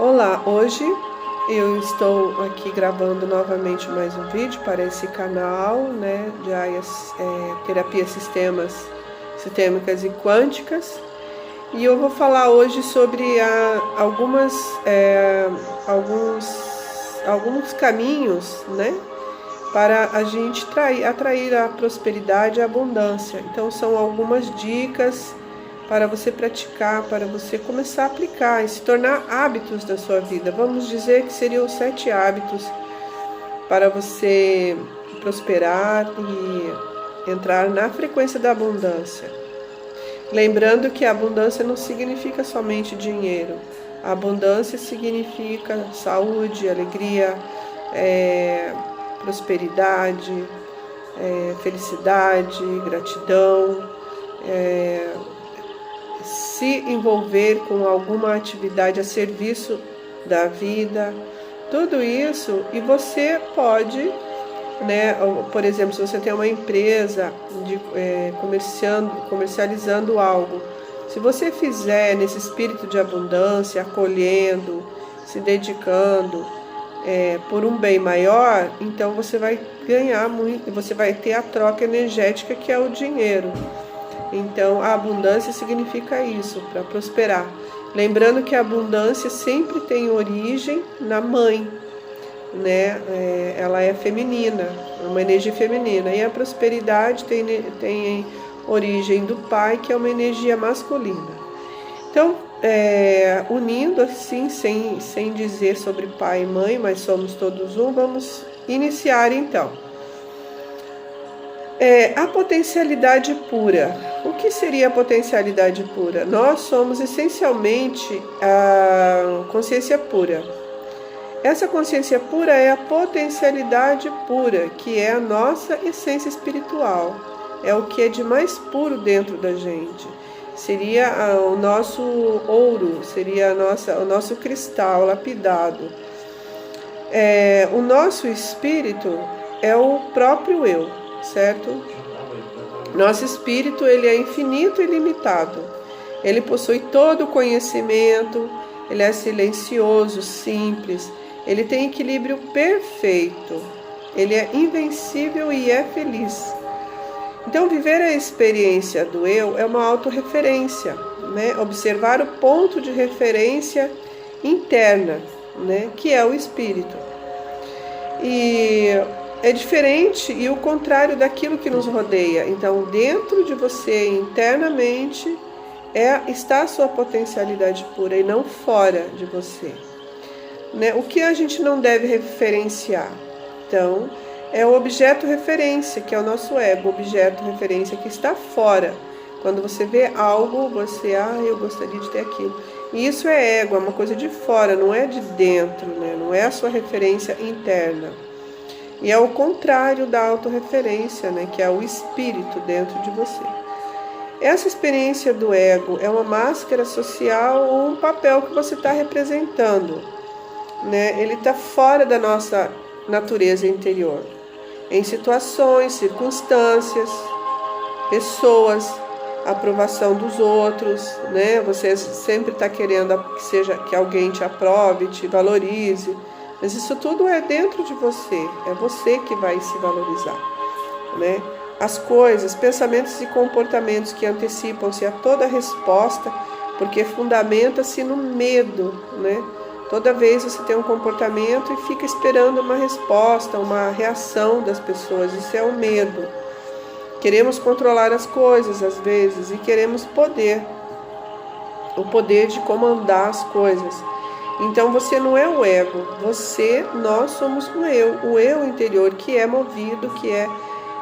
Olá, hoje eu estou aqui gravando novamente mais um vídeo para esse canal, de terapia sistêmicas e quânticas. E eu vou falar hoje sobre alguns caminhos, para a gente atrair a prosperidade e a abundância. Então são algumas dicas para você praticar, para você começar a aplicar e se tornar hábitos da sua vida. Vamos dizer que seriam 7 hábitos para você prosperar e entrar na frequência da abundância. Lembrando que a abundância não significa somente dinheiro. A abundância significa saúde, alegria, prosperidade, felicidade, gratidão, se envolver com alguma atividade a serviço da vida, tudo isso. E você pode, por exemplo, se você tem uma empresa comercializando algo, se você fizer nesse espírito de abundância, acolhendo, se dedicando por um bem maior, então você vai ganhar muito, você vai ter a troca energética que é o dinheiro. Então, a abundância significa isso, para prosperar. Lembrando que a abundância sempre tem origem na mãe, ela é feminina, é uma energia feminina. E a prosperidade tem origem do pai, que é uma energia masculina. Então, unindo assim, sem dizer sobre pai e mãe, mas somos todos um, vamos iniciar então. A potencialidade pura. O que seria a potencialidade pura? Nós somos essencialmente a consciência pura. Essa consciência pura é a potencialidade pura, que é a nossa essência espiritual. É o que é de mais puro dentro da gente. Seria o nosso ouro, seria o nosso cristal lapidado. O nosso espírito é o próprio eu. Certo? Nosso espírito, ele é infinito e ilimitado. Ele possui todo o conhecimento, ele é silencioso, simples, ele tem equilíbrio perfeito, ele é invencível e é feliz. Então, viver a experiência do eu é uma autorreferência, Observar o ponto de referência interna, que é o espírito. E é diferente e o contrário daquilo que nos rodeia. Então, dentro de você, internamente, está a sua potencialidade pura e não fora de você. O que a gente não deve referenciar? Então, é o objeto referência, que é o nosso ego, o objeto referência que está fora. Quando você vê algo, você, eu gostaria de ter aquilo. E isso é ego, é uma coisa de fora, não é de dentro, não é a sua referência interna. E é o contrário da autorreferência, que é o espírito dentro de você. Essa experiência do ego é uma máscara social ou um papel que você está representando. Ele está fora da nossa natureza interior. Em situações, circunstâncias, pessoas, aprovação dos outros. Você sempre está querendo que alguém te aprove, te valorize. Mas isso tudo é dentro de você, é você que vai se valorizar, As coisas, pensamentos e comportamentos que antecipam-se a toda resposta, porque fundamenta-se no medo, Toda vez você tem um comportamento e fica esperando uma resposta, uma reação das pessoas, isso é o medo. Queremos controlar as coisas às vezes e queremos o poder de comandar as coisas. Então você não é o ego, nós somos o eu interior, que é movido, que é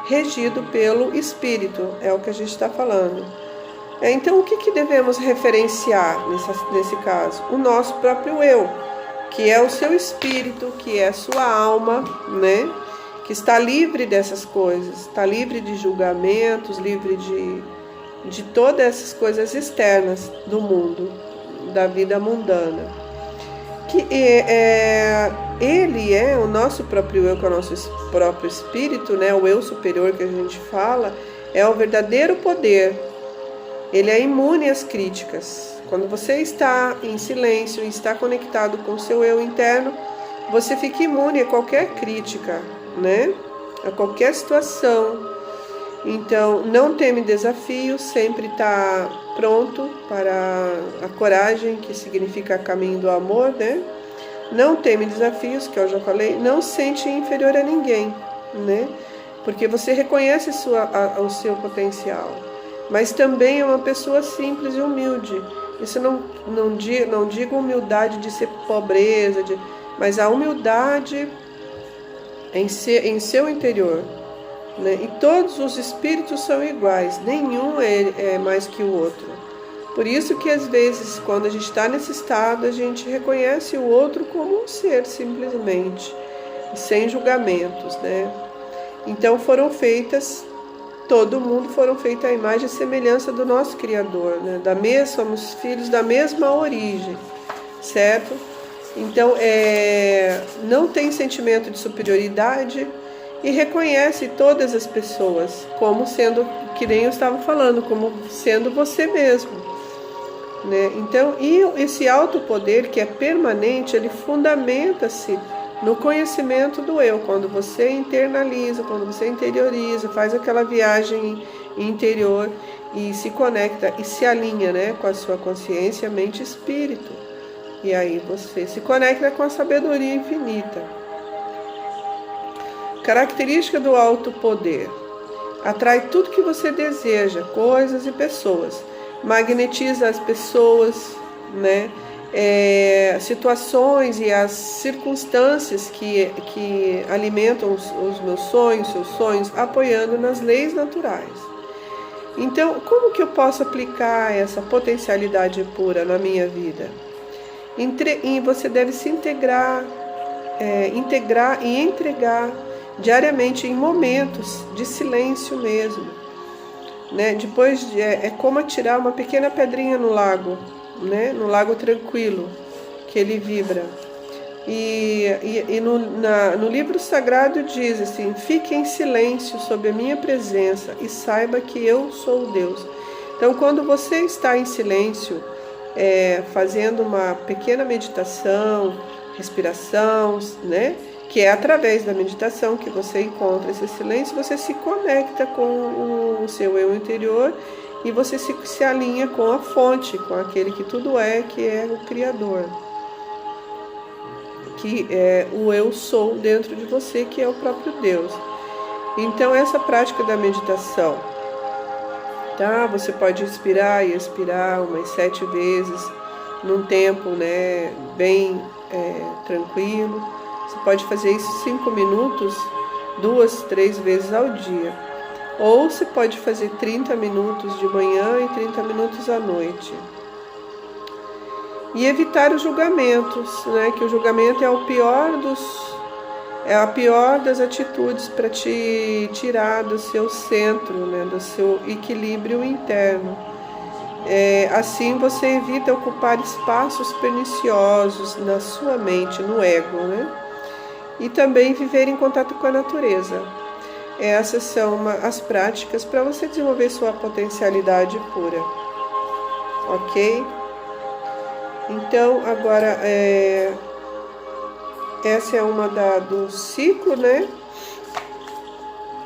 regido pelo espírito, é o que a gente está falando. Então o que devemos referenciar nesse caso? O nosso próprio eu, que é o seu espírito, que é a sua alma, que está livre dessas coisas, está livre de julgamentos, livre de todas essas coisas externas do mundo, da vida mundana. Que ele é o nosso próprio eu, que é o nosso próprio espírito, o eu superior que a gente fala, é o verdadeiro poder. Ele é imune às críticas. Quando você está em silêncio e está conectado com o seu eu interno, você fica imune a qualquer crítica, né? A qualquer situação. Então, não teme desafios, sempre está pronto para a coragem, que significa caminho do amor, né? Não teme desafios, que eu já falei, não se sente inferior a ninguém, né? Porque você reconhece o seu potencial, mas também é uma pessoa simples e humilde. Isso não digo humildade de ser pobreza, mas a humildade em seu interior, né? E todos os espíritos são iguais, nenhum é mais que o outro. Por isso que às vezes, quando a gente está nesse estado, a gente reconhece o outro como um ser, simplesmente, sem julgamentos, né? Então todo mundo foram feitos à imagem e semelhança do nosso Criador, né? Somos filhos da mesma origem, certo? Então, não tem sentimento de superioridade e reconhece todas as pessoas como sendo, que nem eu estava falando, como sendo você mesmo, né? Então, e esse autopoder que é permanente, ele fundamenta-se no conhecimento do eu. Quando você internaliza, quando você interioriza, faz aquela viagem interior e se conecta e se alinha, né, com a sua consciência, mente e espírito. E aí você se conecta com a sabedoria infinita. Característica do autopoder: atrai tudo que você deseja, coisas e pessoas. Magnetiza as pessoas, né? Situações e as circunstâncias que alimentam os meus sonhos, seus sonhos, apoiando nas leis naturais. Então, como que eu posso aplicar essa potencialidade pura na minha vida? E você deve se integrar e entregar diariamente em momentos de silêncio mesmo, né? Depois é como atirar uma pequena pedrinha no lago, né? No lago tranquilo, que ele vibra. E no livro sagrado diz assim: fique em silêncio sob a minha presença e saiba que eu sou Deus. Então, quando você está em silêncio, fazendo uma pequena meditação, respiração, né? Que é através da meditação que você encontra esse silêncio, você se conecta com o seu eu interior e você se alinha com a fonte, com aquele que tudo é, que é o Criador, que é o eu sou dentro de você, que é o próprio Deus. Então, essa prática da meditação, tá? Você pode inspirar e expirar umas 7 vezes, num tempo, né, bem tranquilo. Você pode fazer isso 5 minutos, 2, 3 vezes ao dia. Ou você pode fazer 30 minutos de manhã e 30 minutos à noite. E evitar os julgamentos, né? Que o julgamento é a pior das atitudes para te tirar do seu centro, né? Do seu equilíbrio interno. Assim você evita ocupar espaços perniciosos na sua mente, no ego, né? E também viver em contato com a natureza. Essas são as práticas para você desenvolver sua potencialidade pura. Ok? Então, agora, essa é uma do ciclo, né?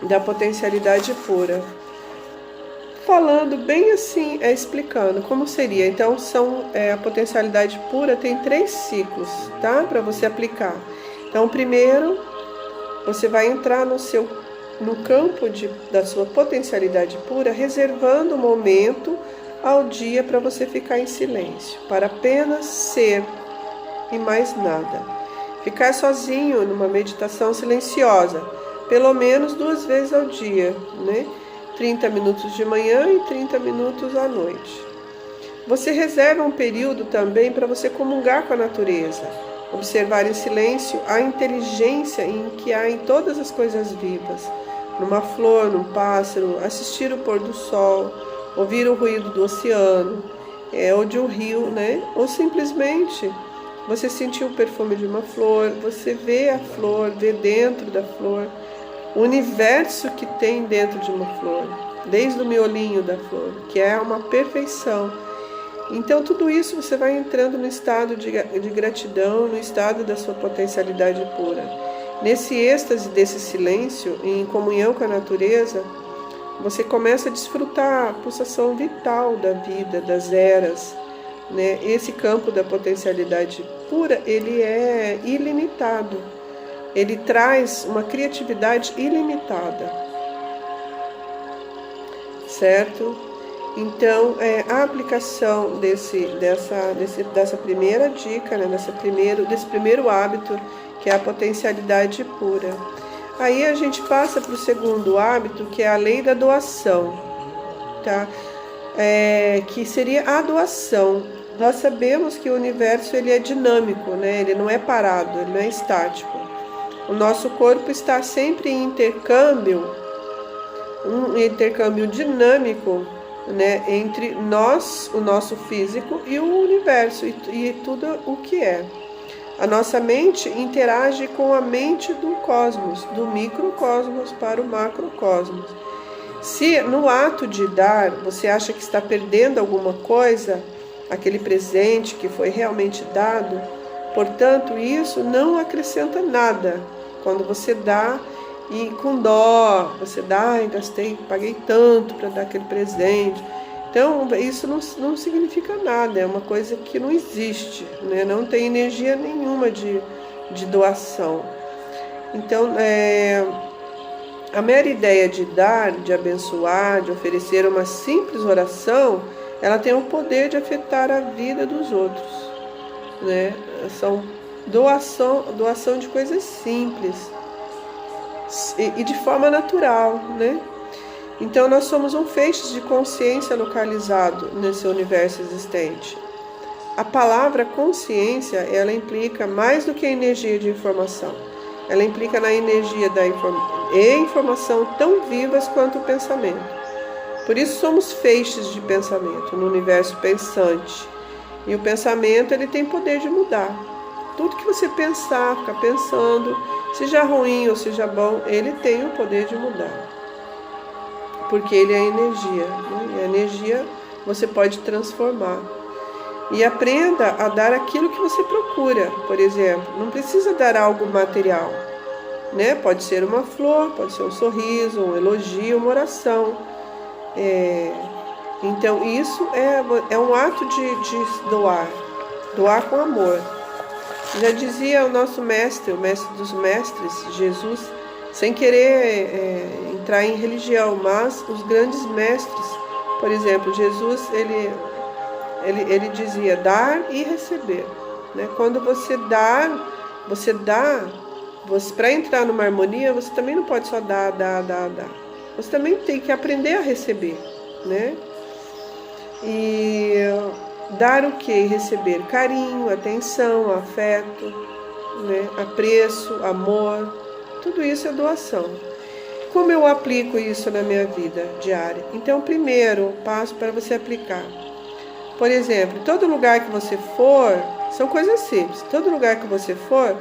Da potencialidade pura. Falando bem assim, explicando como seria. Então, a potencialidade pura tem 3 ciclos, tá? Para você aplicar. Então, primeiro, você vai entrar no campo da sua potencialidade pura, reservando um momento ao dia para você ficar em silêncio, para apenas ser e mais nada. Ficar sozinho numa meditação silenciosa, pelo menos 2 vezes ao dia, né? 30 minutos de manhã e 30 minutos à noite. Você reserva um período também para você comungar com a natureza, observar em silêncio a inteligência que há em todas as coisas vivas, numa flor, num pássaro, assistir o pôr do sol, ouvir o ruído do oceano, ou de um rio, né? Ou simplesmente você sentir o perfume de uma flor, você vê a flor, vê dentro da flor, o universo que tem dentro de uma flor, desde o miolinho da flor, que é uma perfeição. Então tudo isso você vai entrando no estado de gratidão, no estado da sua potencialidade pura. Nesse êxtase desse silêncio, em comunhão com a natureza, você começa a desfrutar a pulsação vital da vida, das eras, né? Esse campo da potencialidade pura, ele é ilimitado. Ele traz uma criatividade ilimitada, certo? Então, a aplicação dessa primeira dica, né? desse primeiro hábito, que é a potencialidade pura. Aí a gente passa para o segundo hábito, que é a lei da doação, tá? Que seria a doação. Nós sabemos que o universo ele é dinâmico, né? Ele não é parado, ele não é estático. O nosso corpo está sempre em intercâmbio, um intercâmbio dinâmico, né? Entre nós, o nosso físico, e o universo, e tudo o que é. A nossa mente interage com a mente do cosmos, do microcosmos para o macrocosmos. Se no ato de dar você acha que está perdendo alguma coisa, aquele presente que foi realmente dado, portanto, isso não acrescenta nada. Quando você dá e com dó, você dá, paguei tanto para dar aquele presente. Então, isso não significa nada, é uma coisa que não existe, né? Não tem energia nenhuma de doação. Então, a mera ideia de dar, de abençoar, de oferecer uma simples oração, ela tem o poder de afetar a vida dos outros, né? São doação de coisas simples e de forma natural, né? Então nós somos um feixe de consciência localizado nesse universo existente. A palavra consciência, ela implica mais do que a energia de informação. Ela implica na energia da informação tão vivas quanto o pensamento. Por isso somos feixes de pensamento no universo pensante. E o pensamento, ele tem poder de mudar. Tudo que você pensar, ficar pensando, seja ruim ou seja bom, ele tem o poder de mudar. Porque ele é energia, né? E a energia você pode transformar. E aprenda a dar aquilo que você procura. Por exemplo, não precisa dar algo material, né? Pode ser uma flor, pode ser um sorriso, um elogio, uma oração. Então isso é um ato de doar com amor. Já dizia o nosso mestre, o mestre dos mestres, Jesus, sem querer entrar em religião, mas os grandes mestres, por exemplo, Jesus, ele dizia dar e receber, né? Quando você dá, para entrar numa harmonia, você também não pode só dar. Você também tem que aprender a receber, né? E dar o que? Receber carinho, atenção, afeto, né? Apreço, amor. Tudo isso é doação. Como eu aplico isso na minha vida diária? Então, primeiro passo para você aplicar. Por exemplo, todo lugar que você for, são coisas simples. Todo lugar que você for,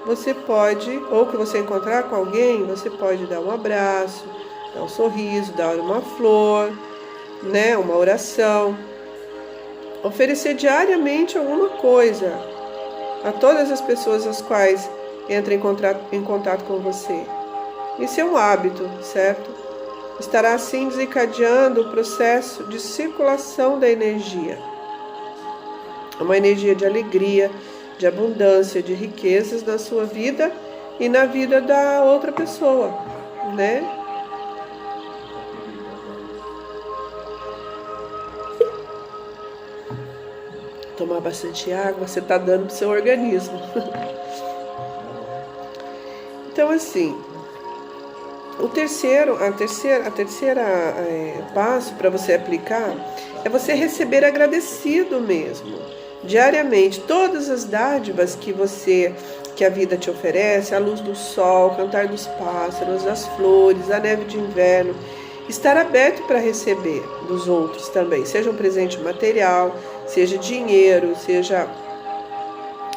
você pode, ou que você encontrar com alguém, você pode dar um abraço, dar um sorriso, dar uma flor, né? Uma oração. Oferecer diariamente alguma coisa a todas as pessoas as quais entra em contato com você. Isso é um hábito, certo? Estará assim desencadeando o processo de circulação da energia. Uma energia de alegria, de abundância, de riquezas na sua vida e na vida da outra pessoa, né? Tomar bastante água, você está dando para o seu organismo. Então, assim, a terceira passo para você aplicar é você receber agradecido mesmo, diariamente, todas as dádivas que a vida te oferece, a luz do sol, o cantar dos pássaros, as flores, a neve de inverno, estar aberto para receber dos outros também, seja um presente material, seja dinheiro, seja,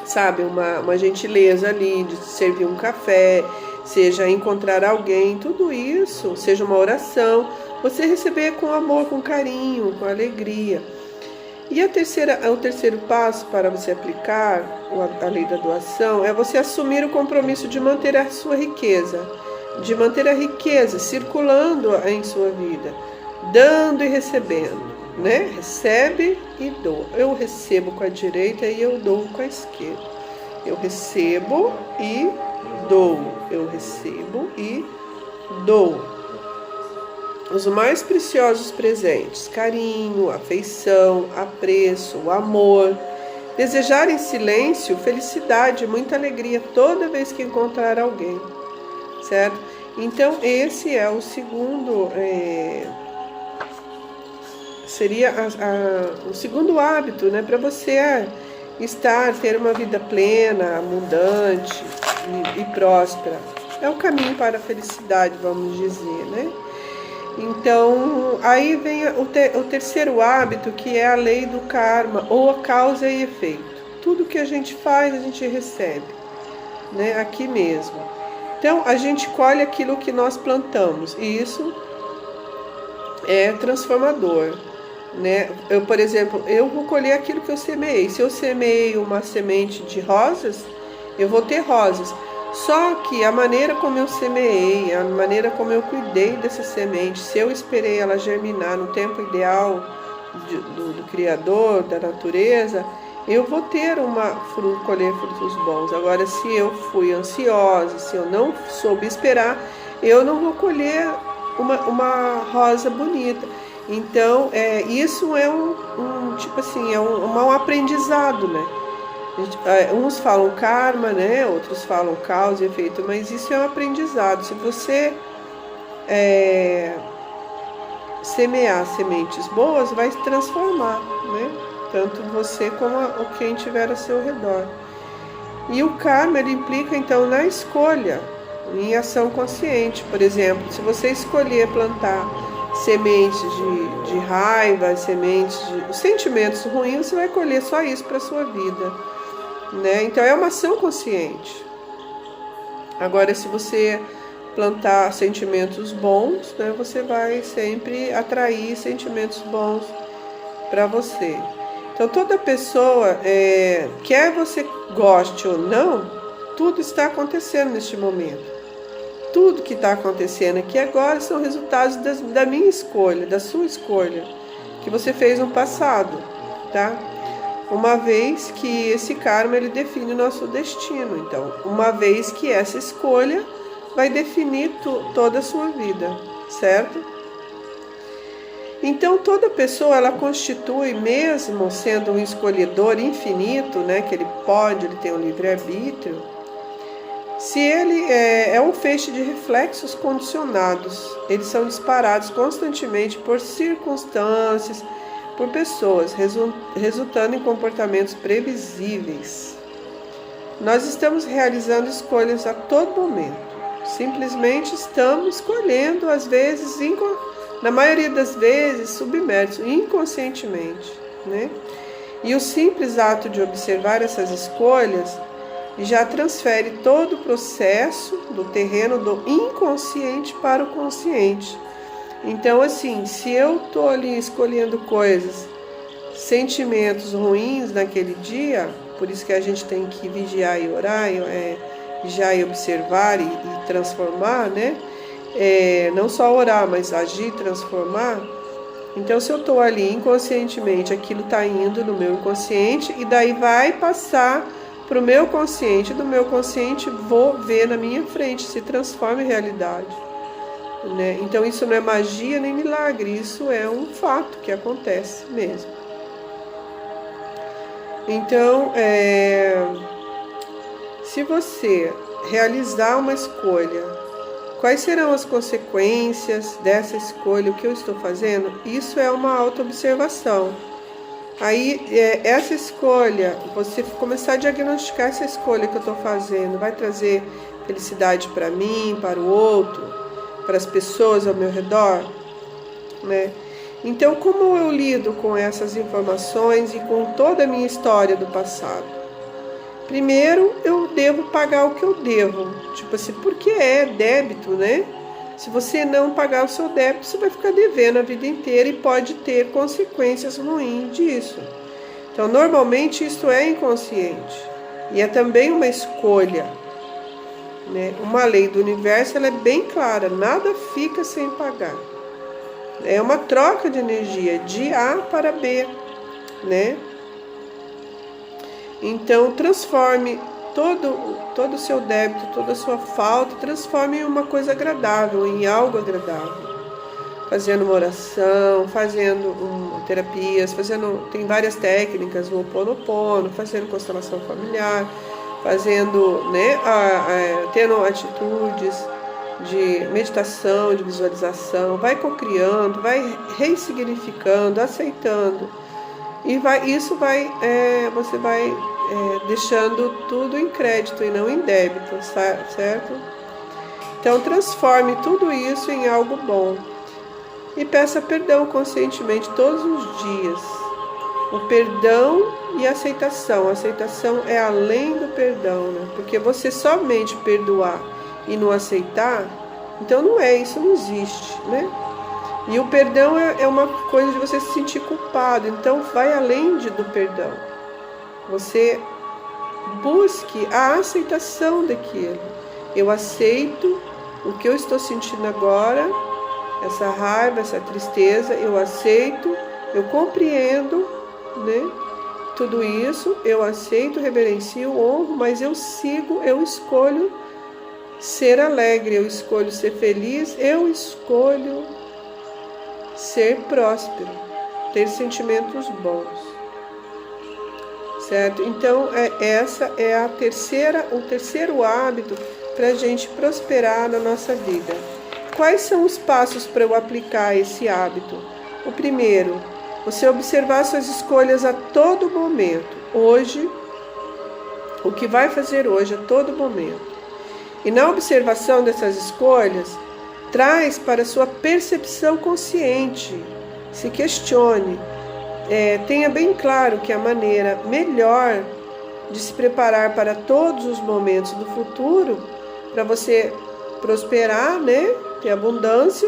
sabe, uma gentileza ali de servir um café, seja encontrar alguém, tudo isso, seja uma oração, você receber com amor, com carinho, com alegria. E o terceiro passo para você aplicar a lei da doação é você assumir o compromisso de manter a sua riqueza, de manter a riqueza circulando em sua vida, dando e recebendo, né? Recebe e doa. Eu recebo com a direita e eu dou com a esquerda. Eu recebo e dou. Eu recebo e dou. Os mais preciosos presentes: carinho, afeição, apreço, o amor. Desejar em silêncio felicidade, muita alegria toda vez que encontrar alguém, certo? Então esse é o segundo, seria o segundo hábito, né, para você ter uma vida plena, abundante e próspera. É o caminho para a felicidade, vamos dizer, né? Então, aí vem o terceiro hábito, que é a lei do karma, ou a causa e efeito. Tudo que a gente faz, a gente recebe, né? Aqui mesmo. Então, a gente colhe aquilo que nós plantamos, e isso é transformador, né? Por exemplo, eu vou colher aquilo que eu semeei. Se eu semeei uma semente de rosas, eu vou ter rosas. Só que a maneira como eu semeei, a maneira como eu cuidei dessa semente, se eu esperei ela germinar no tempo ideal do Criador, da natureza, eu vou colher frutos bons. Agora, se eu fui ansiosa, se eu não soube esperar, eu não vou colher uma rosa bonita. Então, isso é um aprendizado, né? Uns falam karma, né? Outros falam causa e efeito, mas isso é um aprendizado. Se você semear sementes boas, vai se transformar, né? Tanto você como quem estiver ao seu redor. E o karma, ele implica então na escolha, em ação consciente. Por exemplo, se você escolher plantar sementes de raiva, sementes de sentimentos ruins, você vai colher só isso para a sua vida, né? Então é uma ação consciente. Agora, se você plantar sentimentos bons, né, você vai sempre atrair sentimentos bons para você. Então toda pessoa, quer você goste ou não, tudo está acontecendo neste momento. Tudo que está acontecendo aqui agora são resultados da minha escolha, da sua escolha, que você fez no passado, tá? Uma vez que esse karma, ele define o nosso destino. Então, uma vez que essa escolha vai definir toda a sua vida, certo? Então, toda pessoa, ela constitui, mesmo sendo um escolhedor infinito, né, que ele tem um livre-arbítrio, se ele é um feixe de reflexos condicionados, eles são disparados constantemente por circunstâncias, por pessoas, resultando em comportamentos previsíveis. Nós estamos realizando escolhas a todo momento. Simplesmente estamos escolhendo, às vezes, na maioria das vezes, submersos, inconscientemente, né? E o simples ato de observar essas escolhas já transfere todo o processo do terreno do inconsciente para o consciente. Então, assim, se eu estou ali escolhendo coisas, sentimentos ruins naquele dia, por isso que a gente tem que vigiar e orar, vigiar e observar e transformar, né? Não só orar, mas agir e transformar. Então, se eu estou ali inconscientemente, aquilo está indo no meu inconsciente e daí vai passar para o meu consciente. Do meu consciente, vou ver na minha frente, se transforma em realidade, né? Então, isso não é magia nem milagre, isso é um fato que acontece mesmo. Então, se você realizar uma escolha, quais serão as consequências dessa escolha, o que eu estou fazendo? Isso é uma autoobservação. Aí, essa escolha, você começar a diagnosticar essa escolha que eu estou fazendo, vai trazer felicidade para mim, para o outro, para as pessoas ao meu redor, né? Então, como eu lido com essas informações e com toda a minha história do passado? Primeiro, eu devo pagar o que eu devo. Tipo assim, porque é débito, né? Se você não pagar o seu débito, você vai ficar devendo a vida inteira e pode ter consequências ruins disso. Então, normalmente isso é inconsciente e é também uma escolha, né? Uma lei do universo, ela é bem clara, nada fica sem pagar. É uma troca de energia de A para B, né? Então, transforme todo o seu débito, toda a sua falta, transforme em uma coisa agradável, em algo agradável. Fazendo uma oração, fazendo terapias, tem várias técnicas, o Ho'oponopono, fazendo constelação familiar, fazendo, né, tendo atitudes de meditação, de visualização, vai cocriando, vai ressignificando, aceitando, e você vai deixando tudo em crédito e não em débito, certo? Então transforme tudo isso em algo bom. E peça perdão conscientemente todos os dias. O perdão e a aceitação. A aceitação é além do perdão, né? Porque você somente perdoar e não aceitar, então isso não existe, né? E o perdão é uma coisa de você se sentir culpado, então vai além do perdão. Você busque a aceitação daquilo. Eu aceito o que eu estou sentindo agora, essa raiva, essa tristeza, eu aceito, eu compreendo, né? Tudo isso, eu aceito, reverencio, honro, mas eu escolho ser alegre, eu escolho ser feliz, eu escolho ser próspero, ter sentimentos bons, certo? Então, essa é o terceiro hábito para a gente prosperar na nossa vida. Quais são os passos para eu aplicar esse hábito? O primeiro, você observar suas escolhas a todo momento. Hoje, o que vai fazer hoje a todo momento. E na observação dessas escolhas, traz para a sua percepção consciente. Se questione. Tenha bem claro que a maneira melhor de se preparar para todos os momentos do futuro, para você prosperar, né? Ter abundância,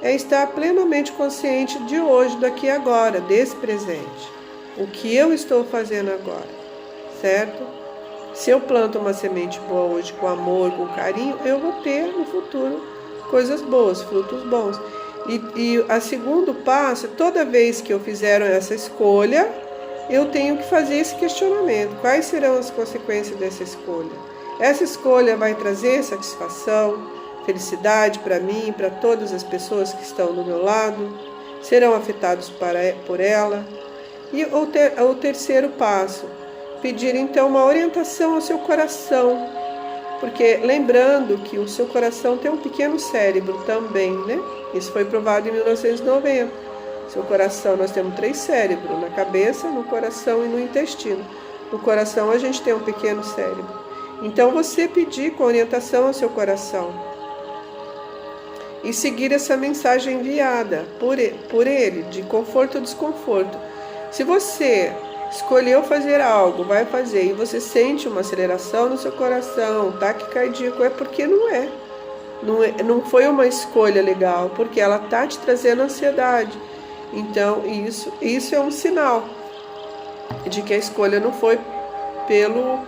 é estar plenamente consciente de hoje, daqui e agora, desse presente. O que eu estou fazendo agora, certo? Se eu planto uma semente boa hoje, com amor, com carinho, eu vou ter no futuro coisas boas, frutos bons. E o segundo passo, toda vez que eu fizer essa escolha, eu tenho que fazer esse questionamento. Quais serão as consequências dessa escolha? Essa escolha vai trazer satisfação, felicidade para mim e para todas as pessoas que estão do meu lado? Serão afetados por ela? E o terceiro passo, pedir então uma orientação ao seu coração, porque lembrando que o seu coração tem um pequeno cérebro também, né? Isso foi provado em 1990. Seu coração, nós temos 3 cérebros, na cabeça, no coração e no intestino. No coração a gente tem um pequeno cérebro. Então você pedir com orientação ao seu coração e seguir essa mensagem enviada por ele, de conforto ou desconforto. Se você escolheu fazer algo, vai fazer, e você sente uma aceleração no seu coração, ataque cardíaco, é porque não foi uma escolha legal, porque ela está te trazendo ansiedade. Então isso é um sinal de que a escolha não foi pelo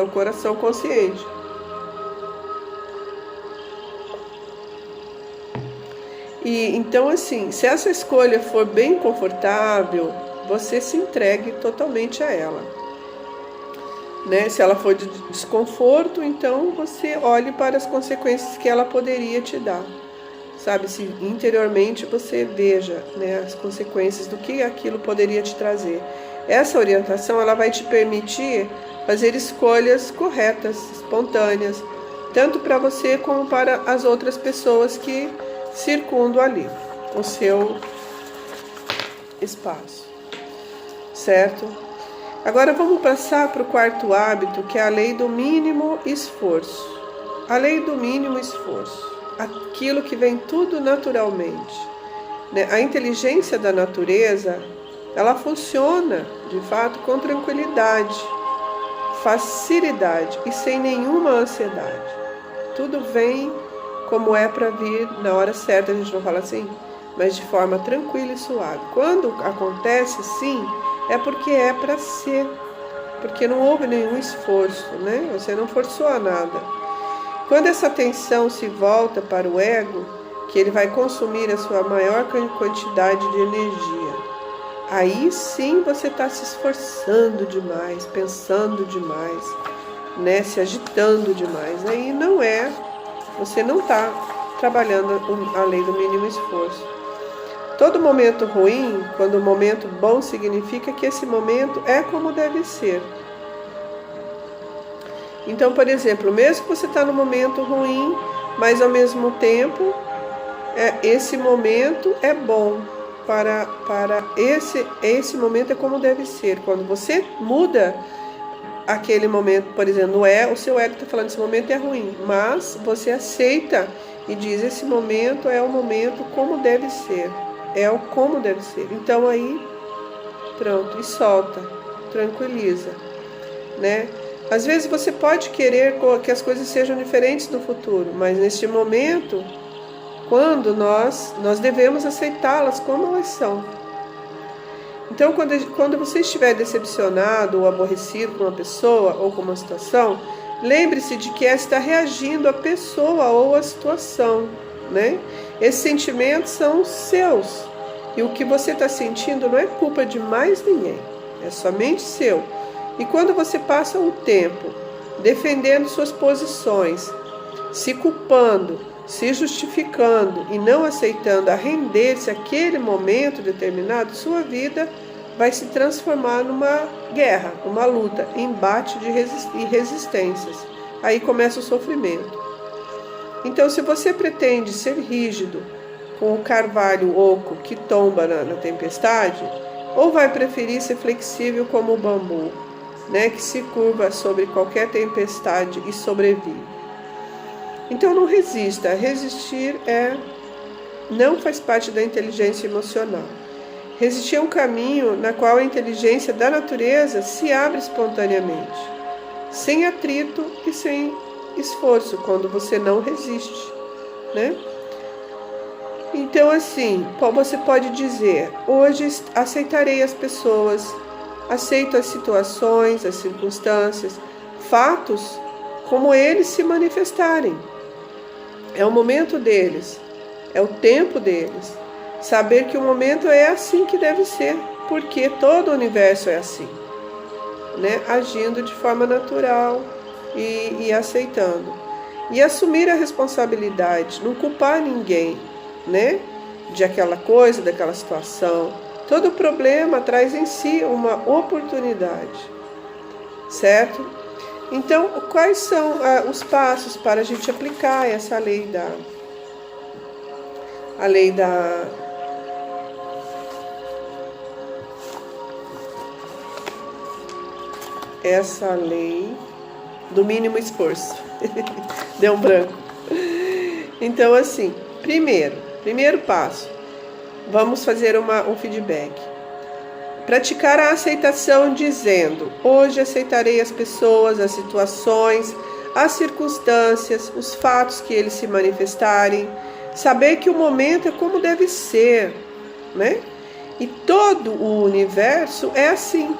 coração consciente. E então, assim, se essa escolha for bem confortável, você se entregue totalmente a ela, né? Se ela for de desconforto, então você olhe para as consequências que ela poderia te dar, sabe? Se interiormente você veja, né, as consequências do que aquilo poderia te trazer. Essa orientação, ela vai te permitir fazer escolhas corretas, espontâneas, tanto para você como para as outras pessoas que circundam ali o seu espaço, certo? Agora vamos passar para o quarto hábito, que é a lei do mínimo esforço. A lei do mínimo esforço, aquilo que vem tudo naturalmente, né? A inteligência da natureza, ela funciona de fato com tranquilidade, facilidade e sem nenhuma ansiedade. Tudo vem como é para vir na hora certa, a gente não fala assim, mas de forma tranquila e suave. Quando acontece assim, é porque é para ser, porque não houve nenhum esforço, né? Você não forçou a nada. Quando essa atenção se volta para o ego, que ele vai consumir a sua maior quantidade de energia, aí sim você está se esforçando demais, pensando demais, né? Se agitando demais. Aí não é, você não está trabalhando a lei do mínimo esforço. Todo momento ruim, quando o momento bom, significa que esse momento é como deve ser. Então, por exemplo, mesmo que você está no momento ruim, mas ao mesmo tempo, esse momento é bom. Para esse momento é como deve ser. Quando você muda aquele momento, por exemplo, o seu ego está falando esse momento é ruim, mas você aceita e diz esse momento é o momento como deve ser. É o como deve ser. Então aí, pronto, e solta, tranquiliza, né? Às vezes você pode querer que as coisas sejam diferentes no futuro, mas neste momento, quando nós devemos aceitá-las como elas são. Então, quando você estiver decepcionado ou aborrecido com uma pessoa ou com uma situação, lembre-se de que esta está reagindo à pessoa ou à situação, né? Esses sentimentos são seus. E o que você está sentindo não é culpa de mais ninguém. É somente seu. E quando você passa o tempo defendendo suas posições, se culpando, se justificando e não aceitando a render-se àquele momento determinado, sua vida vai se transformar numa guerra, numa luta, embate e resistências. Aí começa o sofrimento. Então, se você pretende ser rígido com o carvalho oco que tomba na tempestade, ou vai preferir ser flexível como o bambu, né, que se curva sobre qualquer tempestade e sobrevive. Então não resista. Resistir não faz parte da inteligência emocional. Resistir é um caminho na qual a inteligência da natureza se abre espontaneamente, sem atrito e sem esforço, quando você não resiste, né? Então assim, você pode dizer, hoje aceitarei as pessoas, aceito as situações, as circunstâncias, fatos, como eles se manifestarem. É o momento deles, é o tempo deles. Saber que o momento é assim que deve ser, porque todo o universo é assim, né? Agindo de forma natural e aceitando. E assumir a responsabilidade, não culpar ninguém, né? De aquela coisa, daquela situação. Todo problema traz em si uma oportunidade, certo? Então, quais são os passos para a gente aplicar essa lei essa lei do mínimo esforço? Deu um branco. Então, assim, primeiro passo, vamos fazer um feedback. Praticar a aceitação dizendo, hoje aceitarei as pessoas, as situações, as circunstâncias, os fatos que eles se manifestarem. Saber que o momento é como deve ser, né? E todo o universo é assim.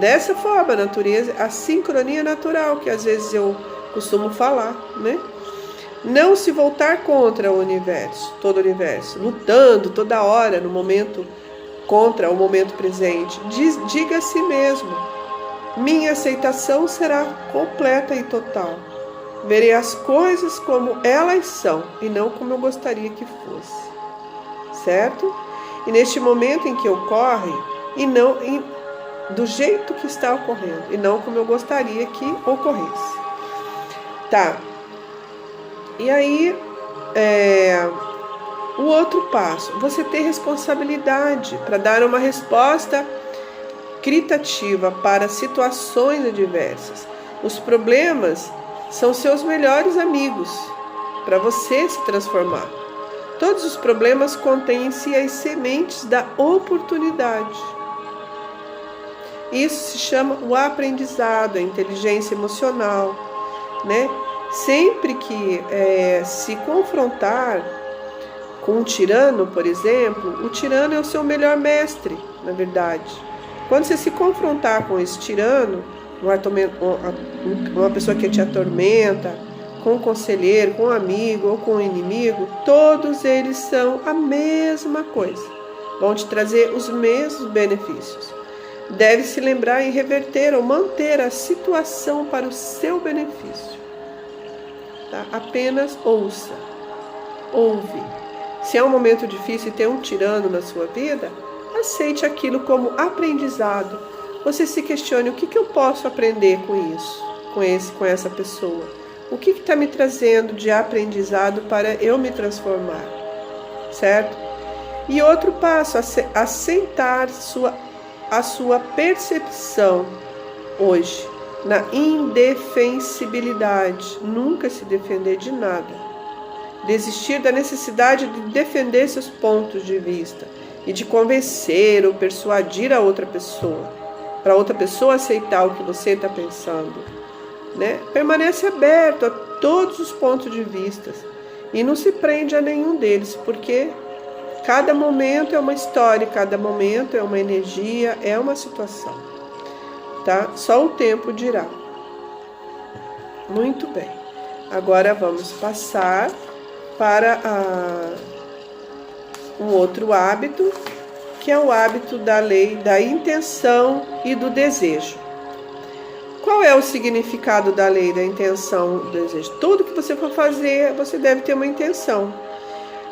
Dessa forma, a natureza, a sincronia natural, que às vezes eu costumo falar, né? Não se voltar contra o universo, todo o universo, lutando toda hora no momento contra o momento presente. Diga a si mesmo, minha aceitação será completa e total. Verei as coisas como elas são e não como eu gostaria que fosse, certo? E neste momento em que ocorre, e não do jeito que está ocorrendo, e não como eu gostaria que ocorresse. Tá. E aí, o outro passo, você ter responsabilidade para dar uma resposta critativa para situações adversas. Os problemas são seus melhores amigos para você se transformar. Todos os problemas contêm em si as sementes da oportunidade. Isso se chama o aprendizado, a inteligência emocional, né? Sempre que se confrontar com um tirano, por exemplo, o tirano é o seu melhor mestre, na verdade, Quando você se confrontar com esse tirano, uma pessoa que te atormenta, com um conselheiro, com um amigo ou com um inimigo, todos eles são a mesma coisa. Vão te trazer os mesmos benefícios. Deve se lembrar em reverter ou manter a situação para o seu benefício. Tá? Apenas ouça. Ouve. Se é um momento difícil e tem um tirano na sua vida, aceite aquilo como aprendizado. Você se questione: o que eu posso aprender com isso, com essa pessoa? O que está me trazendo de aprendizado para eu me transformar? Certo? E outro passo, assentar a sua percepção hoje na indefensibilidade. Nunca se defender de nada. Desistir da necessidade de defender seus pontos de vista e de convencer ou persuadir a outra pessoa, para outra pessoa aceitar o que você está pensando. Né? Permanece aberto a todos os pontos de vista e não se prende a nenhum deles, porque cada momento é uma história, cada momento é uma energia, é uma situação. Tá? Só o tempo dirá. Muito bem. Agora vamos passar para um outro hábito, que é o hábito da lei da intenção e do desejo. Qual é o significado da lei da intenção e do desejo? Tudo que você for fazer, você deve ter uma intenção.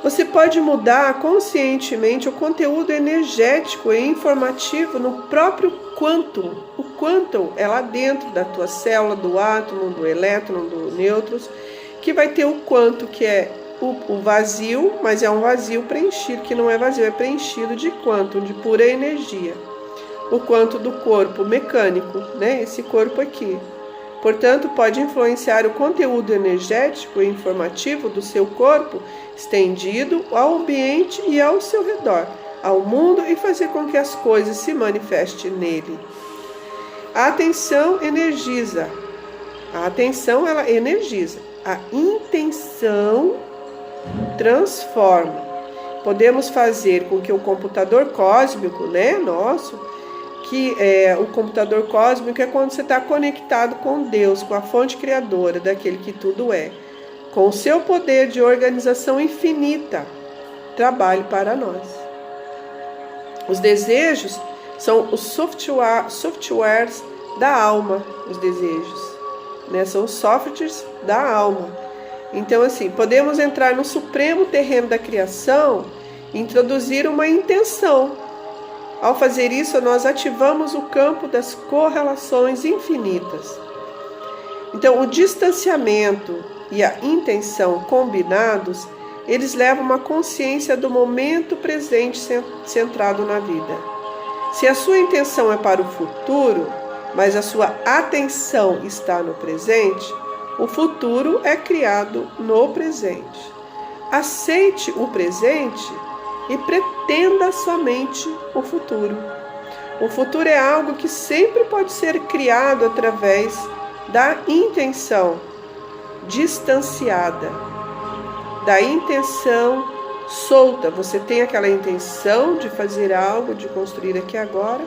Você pode mudar conscientemente o conteúdo energético e informativo no próprio quantum. O quantum é lá dentro da tua célula, do átomo, do elétron, do nêutrons, que vai ter o quanto, que é o vazio, mas é um vazio preenchido, que não é vazio, é preenchido de quantum, de pura energia. O quanto do corpo mecânico, né? Esse corpo aqui. Portanto, pode influenciar o conteúdo energético e informativo do seu corpo estendido ao ambiente e ao seu redor, ao mundo, e fazer com que as coisas se manifestem nele. A atenção energiza. A atenção, ela energiza. A intenção transforma. Podemos fazer com que o computador cósmico, né, nosso, que o computador cósmico é quando você está conectado com Deus, com a fonte criadora daquele que tudo é, com o seu poder de organização infinita, trabalhe para nós. Os desejos são os softwares da alma, os desejos, né? São os softwares da alma. Então, assim, podemos entrar no supremo terreno da criação e introduzir uma intenção. Ao fazer isso, nós ativamos o campo das correlações infinitas. Então, o distanciamento e a intenção combinados, eles levam uma consciência do momento presente centrado na vida. Se a sua intenção é para o futuro, mas a sua atenção está no presente, o futuro é criado no presente. Aceite o presente e pretenda somente o futuro. O futuro é algo que sempre pode ser criado através da intenção distanciada, da intenção solta. Você tem aquela intenção de fazer algo, de construir aqui agora,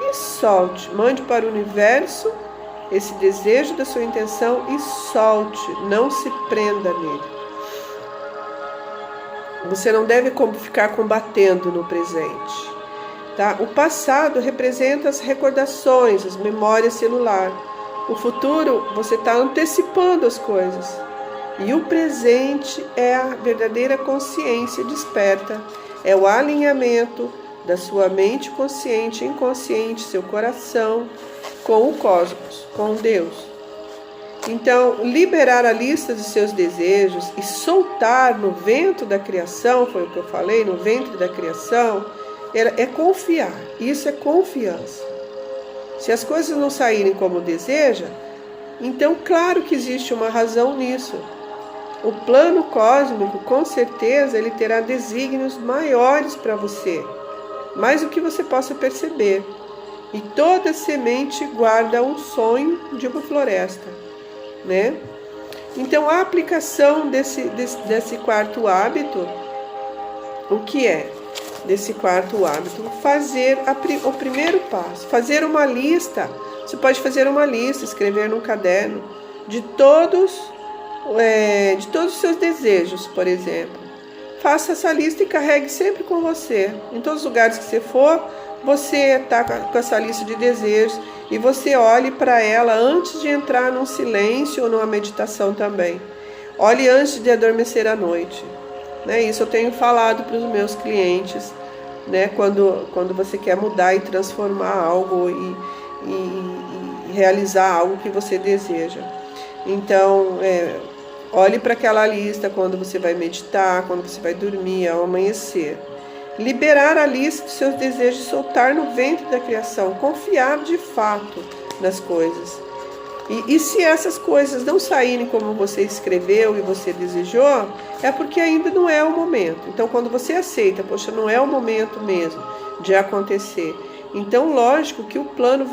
e solte, mande para o universo esse desejo da sua intenção e solte, não se prenda nele. Você não deve ficar combatendo no presente. Tá? O passado representa as recordações, as memórias celulares. O futuro, você está antecipando as coisas. E o presente é a verdadeira consciência desperta. É o alinhamento da sua mente consciente e inconsciente, seu coração, com o cosmos, com Deus. Então, liberar a lista de seus desejos e soltar no vento da criação, foi o que eu falei, no ventre da criação, é confiar. Isso é confiança. Se as coisas não saírem como deseja, então claro que existe uma razão nisso. O plano cósmico, com certeza, ele terá desígnios maiores para você, mais do que você possa perceber. E toda semente guarda um sonho de uma floresta, né? Então, a aplicação desse quarto hábito, o que é? desse quarto hábito, fazer o primeiro passo, fazer uma lista. Você pode fazer uma lista, escrever num caderno de todos os seus desejos, por exemplo. Faça essa lista e carregue sempre com você. Em todos os lugares que você for, você está com essa lista de desejos e você olhe para ela antes de entrar num silêncio ou numa meditação também. Olhe antes de adormecer à noite. Isso eu tenho falado para os meus clientes, quando você quer mudar e transformar algo e realizar algo que você deseja. Então, olhe para aquela lista quando você vai meditar, quando você vai dormir, ao amanhecer. Liberar a lista dos seus desejos, soltar no ventre da criação, confiar de fato nas coisas. E se essas coisas não saírem como você escreveu e você desejou, é porque ainda não é o momento. Então, quando você aceita, poxa, não é o momento mesmo de acontecer. Então, lógico que o plano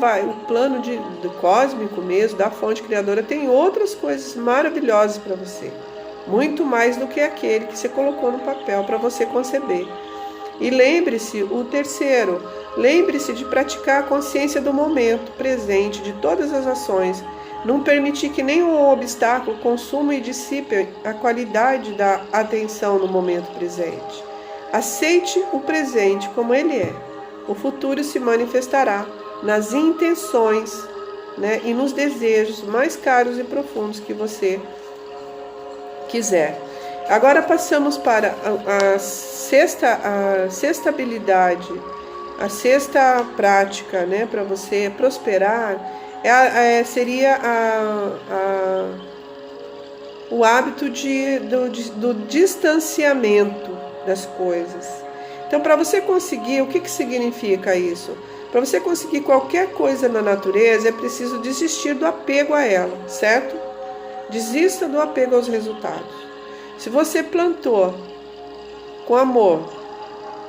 do cósmico mesmo, da fonte criadora, tem outras coisas maravilhosas para você. Muito mais do que aquele que você colocou no papel para você conceber. E lembre-se, o terceiro, lembre-se de praticar a consciência do momento presente, de todas as ações. Não permitir que nenhum obstáculo consuma e dissipe a qualidade da atenção no momento presente. Aceite o presente como ele é. O futuro se manifestará nas intenções, e nos desejos mais caros e profundos que você quiser. Agora passamos para a sexta habilidade, a sexta prática, para você prosperar, seria o hábito do distanciamento das coisas. Então, para você conseguir, o que significa isso? Para você conseguir qualquer coisa na natureza, é preciso desistir do apego a ela, certo? Desista do apego aos resultados. Se você plantou com amor,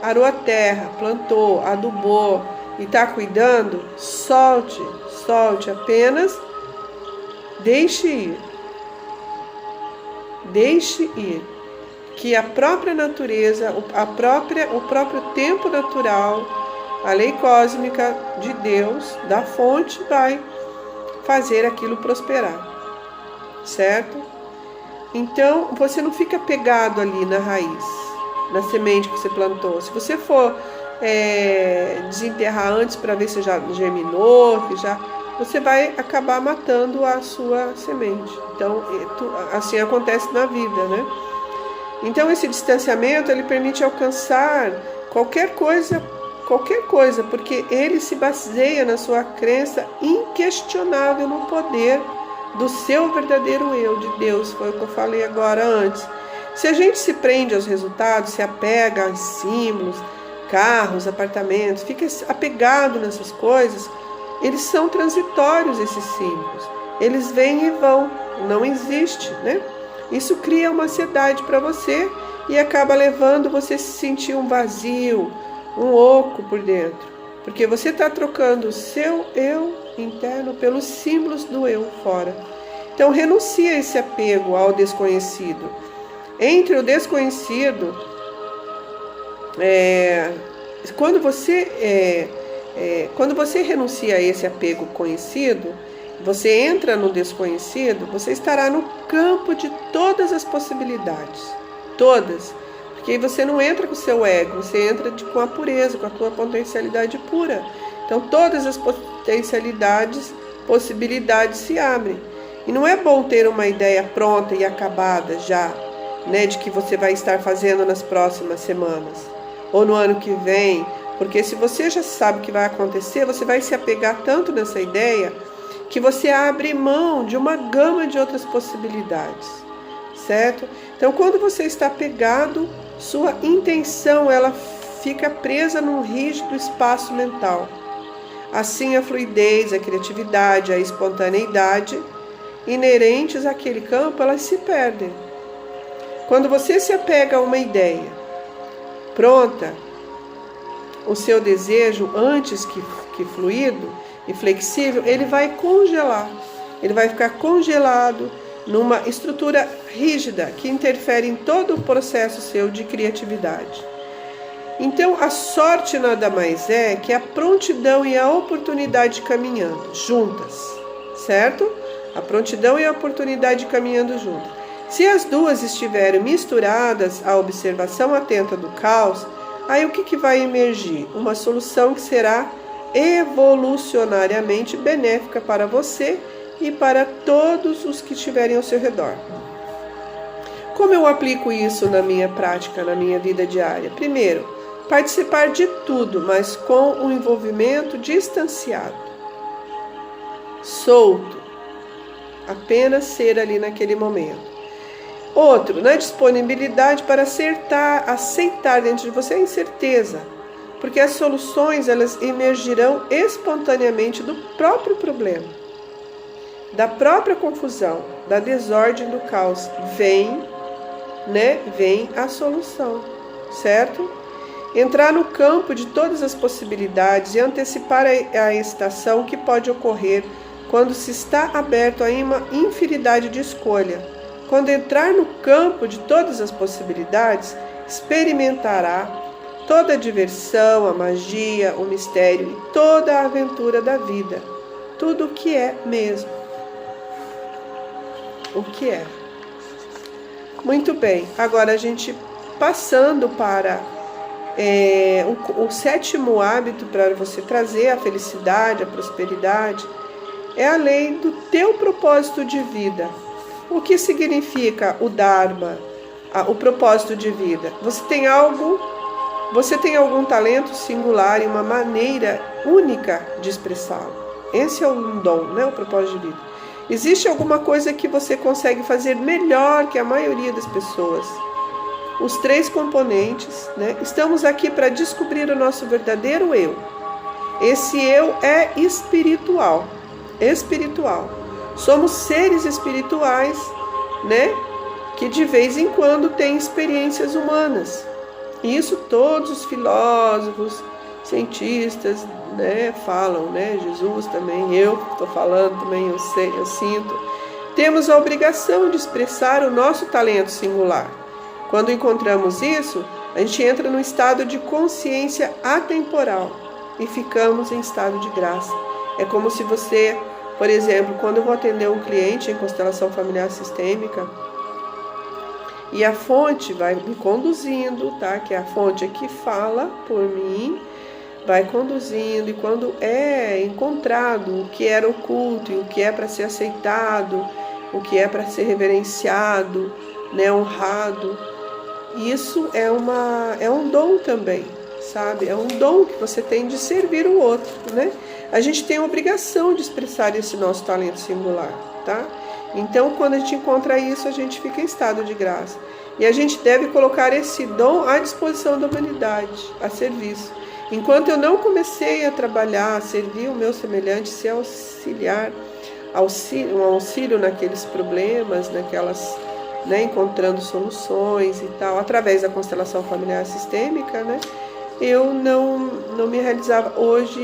arou a terra, plantou, adubou e está cuidando, solte apenas, deixe ir. Deixe ir. Que a própria natureza, o próprio tempo natural, a lei cósmica de Deus, da fonte, vai fazer aquilo prosperar, certo? Então, você não fica pegado ali na raiz, na semente que você plantou. Se você for desenterrar antes para ver se já germinou, você vai acabar matando a sua semente. Então, assim acontece na vida, Então, esse distanciamento, ele permite alcançar qualquer coisa, porque ele se baseia na sua crença inquestionável no poder do seu verdadeiro eu, de Deus. Foi o que eu falei agora antes. Se a gente se prende aos resultados, se apega a símbolos, carros, apartamentos, fica apegado nessas coisas, eles são transitórios, esses símbolos. Eles vêm e vão, não existe, Isso cria uma ansiedade para você e acaba levando você a se sentir um vazio, um oco por dentro. Porque você está trocando o seu eu interno pelos símbolos do eu fora. Então, renuncie a esse apego ao desconhecido. Entre o desconhecido, quando você renuncia a esse apego conhecido, você entra no desconhecido, você estará no campo de todas as possibilidades. Todas. Porque aí você não entra com o seu ego, você entra com a pureza, com a tua potencialidade pura. Então todas as possibilidades se abrem. E não é bom ter uma ideia pronta e acabada já, de que você vai estar fazendo nas próximas semanas. Ou no ano que vem. Porque se você já sabe o que vai acontecer, você vai se apegar tanto nessa ideia que você abre mão de uma gama de outras possibilidades, certo? Então, quando você está apegado, sua intenção ela fica presa num rígido espaço mental. Assim, a fluidez, a criatividade, a espontaneidade inerentes àquele campo, elas se perdem. Quando você se apega a uma ideia pronta, o seu desejo, antes que fluido e flexível, ele vai congelar. Ele vai ficar congelado numa estrutura rígida que interfere em todo o processo seu de criatividade. Então, a sorte nada mais é que a prontidão e a oportunidade caminhando juntas, certo? A prontidão e a oportunidade caminhando juntas. Se as duas estiverem misturadas, a observação atenta do caos, aí o que vai emergir? Uma solução que será evolucionariamente benéfica para você e para todos os que estiverem ao seu redor. Como eu aplico isso na minha prática, na minha vida diária? Primeiro, participar de tudo, mas com um envolvimento distanciado, solto, apenas ser ali naquele momento. Outro, na disponibilidade para aceitar dentro de você a incerteza, porque as soluções elas emergirão espontaneamente do próprio problema, da própria confusão, da desordem, do caos. Vem a solução, certo? Entrar no campo de todas as possibilidades e antecipar a estação que pode ocorrer quando se está aberto a uma infinidade de escolha. Quando entrar no campo de todas as possibilidades, experimentará toda a diversão, a magia, o mistério e toda a aventura da vida. Tudo o que é mesmo. O que é. Muito bem, agora a gente passando para o sétimo hábito para você trazer a felicidade, a prosperidade, é a lei do teu propósito de vida. O que significa o Dharma, o propósito de vida? Você tem algum talento singular e uma maneira única de expressá-lo. Esse é um dom, o propósito de vida. Existe alguma coisa que você consegue fazer melhor que a maioria das pessoas? Os 3 componentes, Estamos aqui para descobrir o nosso verdadeiro eu. Esse eu é espiritual. Somos seres espirituais, que de vez em quando têm experiências humanas. Isso todos os filósofos, cientistas, falam, Jesus também, eu estou falando também, eu sei, eu sinto. Temos a obrigação de expressar o nosso talento singular. Quando encontramos isso, a gente entra num estado de consciência atemporal e ficamos em estado de graça. É como se você, por exemplo, quando eu vou atender um cliente em constelação familiar sistêmica, e a fonte vai me conduzindo, que é a fonte que fala por mim, vai conduzindo, e quando é encontrado o que era oculto e o que é para ser aceitado, o que é para ser reverenciado, honrado, isso é um dom também, sabe? É um dom que você tem de servir o outro, A gente tem a obrigação de expressar esse nosso talento singular, tá? Então, quando a gente encontra isso, a gente fica em estado de graça. E a gente deve colocar esse dom à disposição da humanidade, a serviço. Enquanto eu não comecei a trabalhar, a servir o meu semelhante, se auxiliar, um auxílio naqueles problemas, encontrando soluções e tal, através da constelação familiar sistêmica, eu não me realizava. Hoje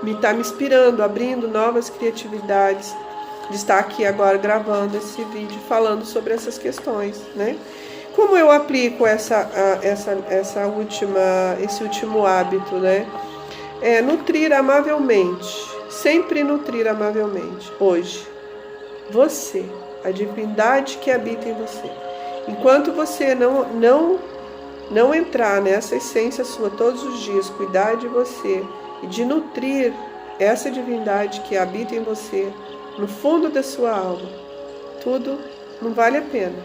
está me inspirando, abrindo novas criatividades, de estar aqui agora gravando esse vídeo, falando sobre essas questões, Como eu aplico esse último hábito, É nutrir amavelmente, sempre nutrir amavelmente. Hoje, você, a divindade que habita em você. Enquanto você não entrar nessa essência sua todos os dias, cuidar de você e de nutrir essa divindade que habita em você, no fundo da sua alma, tudo não vale a pena,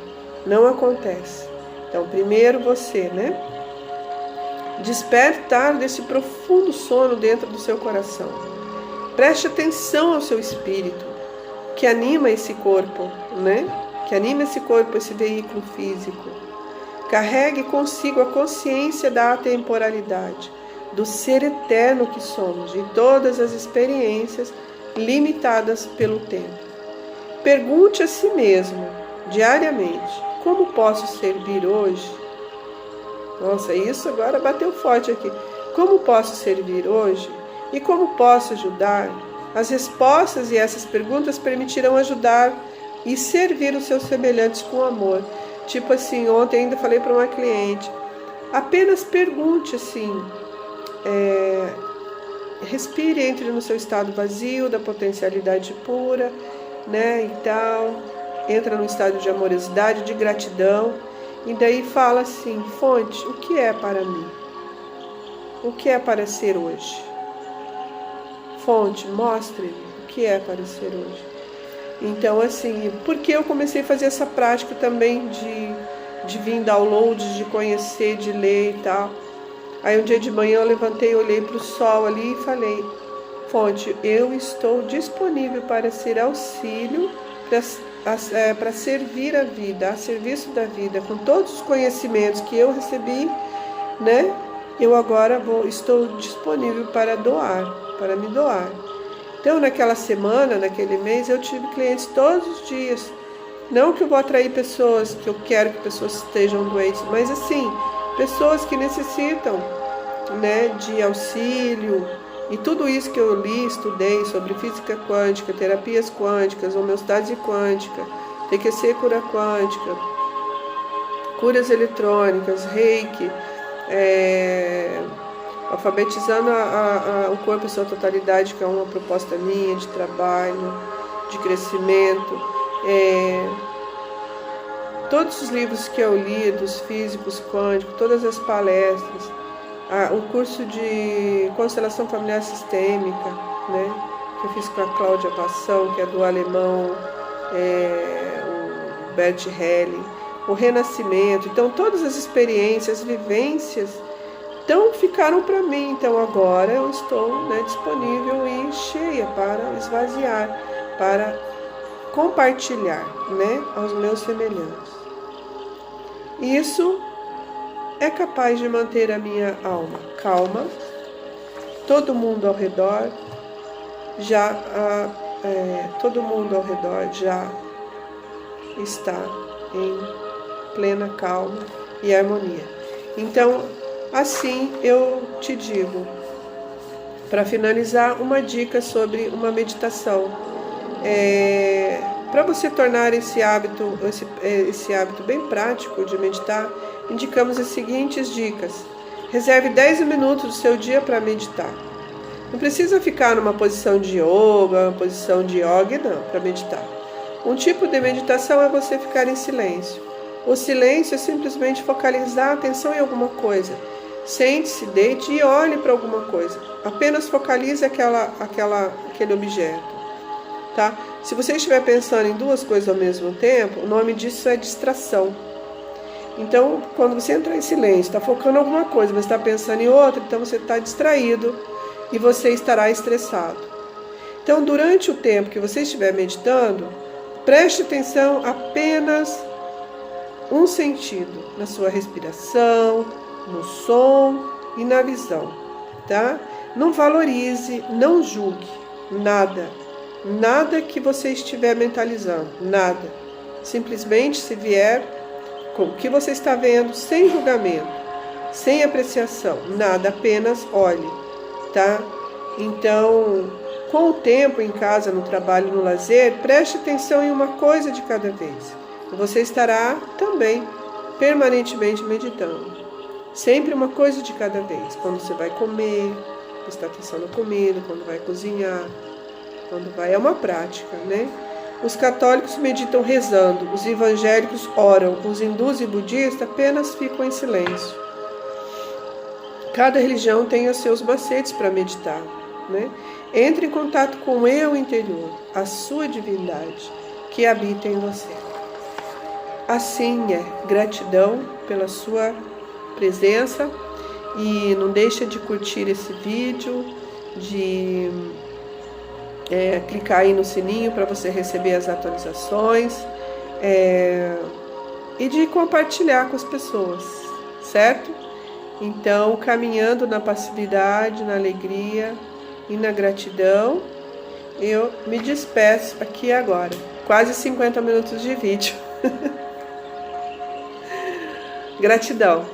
não acontece. Então, primeiro você, despertar desse profundo sono dentro do seu coração. Preste atenção ao seu espírito, que anima esse corpo, Que anima esse corpo, esse veículo físico. Carregue consigo a consciência da atemporalidade, do ser eterno que somos, de todas as experiências limitadas pelo tempo. Pergunte a si mesmo, diariamente, como posso servir hoje? Nossa, isso agora bateu forte aqui. Como posso servir hoje? E como posso ajudar? As respostas e essas perguntas permitirão ajudar e servir os seus semelhantes com amor. Tipo assim, ontem ainda falei para uma cliente, Apenas pergunte assim, respire, entre no seu estado vazio da potencialidade pura, né, e tal, entra no estado de amorosidade, de gratidão, e daí fala assim: fonte, o que é para mim? O que é para ser hoje? Fonte, mostre-me o que é para ser hoje. Então, assim, porque eu comecei a fazer essa prática também de vir downloads, de conhecer, de ler e tal. Aí um dia de manhã eu levantei, olhei para o sol ali e falei: fonte, eu estou disponível para ser auxílio, para servir a vida, a serviço da vida, com todos os conhecimentos que eu recebi, né? Eu agora estou disponível para doar, para me doar. Então, naquela semana, naquele mês, eu tive clientes todos os dias. Não que eu vou atrair pessoas, que eu quero que pessoas estejam doentes, mas assim, pessoas que necessitam, né, de auxílio. E tudo isso que eu li, estudei sobre física quântica, terapias quânticas, homeostase quântica, TQC cura quântica, curas eletrônicas, reiki, alfabetizando o corpo em sua totalidade, que é uma proposta minha de trabalho, de crescimento. Todos os livros que eu li dos físicos quânticos, todas as palestras, o curso de constelação familiar sistêmica, né, que eu fiz com a Cláudia Passão, que é do alemão, o Bert Helling, o renascimento. Então, todas as experiências, vivências, então ficaram para mim. Então agora eu estou, né, disponível e cheia para esvaziar, para compartilhar, né, aos meus semelhantes. Isso é capaz de manter a minha alma calma. Todo mundo ao redor já está em plena calma e harmonia. Então, assim eu te digo, para finalizar, uma dica sobre uma meditação. Para você tornar esse hábito bem prático de meditar, indicamos as seguintes dicas. Reserve 10 minutos do seu dia para meditar. Não precisa ficar numa posição de yoga, uma posição de yoga, não, para meditar. Um tipo de meditação é você ficar em silêncio. O silêncio é simplesmente focalizar a atenção em alguma coisa. Sente-se, deite e olhe para alguma coisa. Apenas focalize aquele objeto. Tá? Se você estiver pensando em duas coisas ao mesmo tempo, o nome disso é distração. Então, quando você entrar em silêncio, está focando em alguma coisa, mas está pensando em outra, então você está distraído e você estará estressado. Então, durante o tempo que você estiver meditando, preste atenção apenas um sentido, na sua respiração, no som e na visão, tá? Não valorize, não julgue nada que você estiver mentalizando, nada. Simplesmente, se vier com o que você está vendo, sem julgamento, sem apreciação, nada, apenas olhe, tá? Então, com o tempo em casa, no trabalho, no lazer, preste atenção em uma coisa de cada vez. Você estará também permanentemente meditando. Sempre uma coisa de cada vez. Quando você vai comer, prestar atenção na comida, quando vai cozinhar, é uma prática, né? Os católicos meditam rezando, os evangélicos oram, os hindus e budistas apenas ficam em silêncio. Cada religião tem os seus macetes para meditar, né? Entre em contato com o eu interior, a sua divindade que habita em você. Assim é, gratidão pela sua presença e não deixa de curtir esse vídeo, de clicar aí no sininho para você receber as atualizações e de compartilhar com as pessoas, certo? Então, caminhando na passividade, na alegria e na gratidão, eu me despeço aqui agora. Quase 50 minutos de vídeo. Gratidão.